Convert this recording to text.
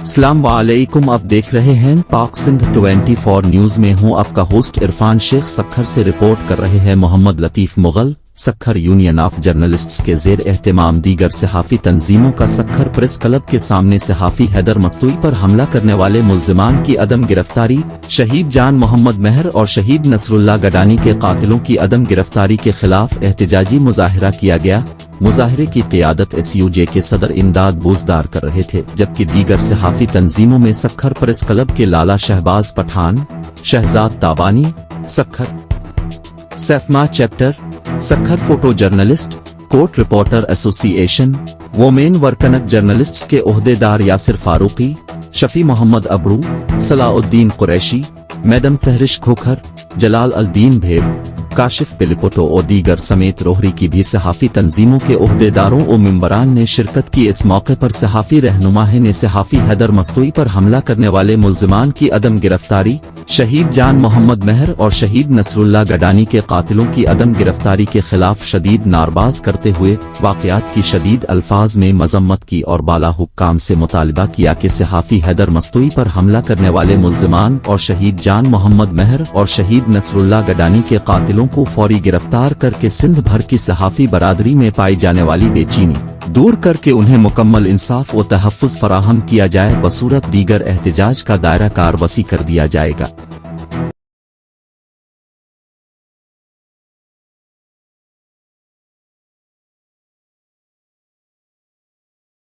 अस्सलाम वालेकुम, आप देख रहे हैं पाक सिंध 24 न्यूज में हूं आपका होस्ट इरफान शेख। सक्खर से रिपोर्ट कर रहे हैं Mohammad Latif Mughal. Sukkur union of journalists के जेर एहतमाम दीगर सहाफ़ी तंजीमों का सक्खर प्रेस क्लब के सामने सहाफ़ी हैदर मस्तूई पर हमला करने वाले मुल्जिमान की अदम गिरफ्तारी, शहीद जान मोहम्मद मेहर और शहीद नसरुल्लाह गडानी के कातिलों की अदम गिरफ्तारी के खिलाफ एहतजाजी मुजाहिरा किया गया। मुजाहिरे की क़ियादत SUJ के सदर इमदाद बूजदार कर रहे थे, जबकि दीगर सहाफ़ी तंजीमों में सक्खर प्रेस क्लब के Lala Shahbaz Pathan, Shahzad Tabani, Sukkur SAFMA chapter, Sukkur photo journalist, court reporter association, women working journalists के ओहदेदार यासिर फारूकी, शफी मोहम्मद अबरू, सलाउद्दीन कुरैशी, मैडम सहरिश खोखर, जलाल अल-दीन भेड़, काशिफ पिलिपोटो और दीगर समेत रोहरी की भी सहाफ़ी तंजीमों के ओहदेदारों और मेंबरान ने शिरकत की। इस मौके पर सहाफ़ी रहनुमाहे ने सहाफ़ी हैदर मस्तूई पर हमला करने वाले मुल्जिमान की अदम गिरफ्तारी, शहीद जान मोहम्मद मेहर और शहीद नसरुल्लाह गडानी के कातिलों की अदम गिरफ्तारी के खिलाफ शदीद नारबाज करते हुए वाक़यात की शदीद अल्फाज में मजम्मत की और बाला हुक्काम से मुतालबा किया कि सहाफ़ी हैदर मस्तूई पर हमला करने वाले मुल्जिमान और शहीद जान मोहम्मद मेहर और शहीद नसरुल्लाह गडानी के कातिलों को फौरी गिरफ्तार करके सिंध भर की सहाफ़ी बरादरी में पाई जाने वाली बेचैनी दूर करके उन्हें मुकम्मल इंसाफ व तहफ़्फ़ुज़ फराहम किया जाए। बसूरत दीगर एहतजाज का दायरा कार वसी कर दिया जाएगा।